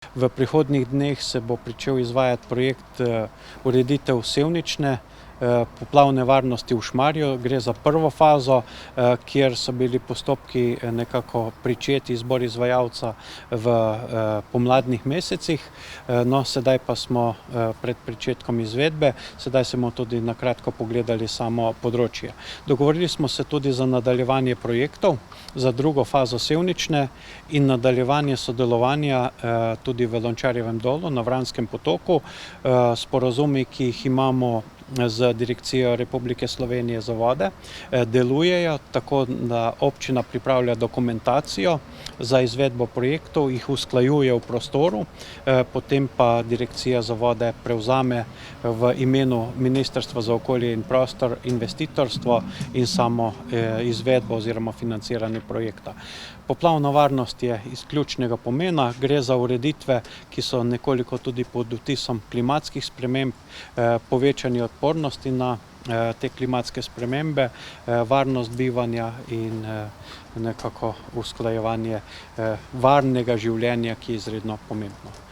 V prihodnjih dneh se bo pričel izvajati projekt ureditev sevnične poplavne varnosti v Šmarju. Gre za prvo fazo, kjer so bili postopki nekako pričeti, izbor izvajalca v pomladnih mesecih. No, sedaj pa smo pred pričetkom izvedbe, sedaj se bomo tudi na kratko pogledali samo področje. Dogovorili smo se tudi za nadaljevanje projektov, za drugo fazo sevnične in nadaljevanje sodelovanja tudi v Lončarjevem dolu na Vranskem potoku. Sporazumi, ki jih imamo z Direkcijo Republike Slovenije za vode, delujejo tako, da občina pripravlja dokumentacijo za izvedbo projektov, jih usklajuje v prostoru, potem pa Direkcija za vode prevzame v imenu Ministrstva za okolje in prostor investitorstvo in samo izvedbo oziroma financiranje projekta. Poplavna varnost je ključnega pomena, gre za ureditve, ki so nekoliko tudi pod vtisom klimatskih sprememb, povečanje odpornosti na te klimatske spremembe, varnost bivanja in nekako usklajevanje varnega življenja, ki je izredno pomembno.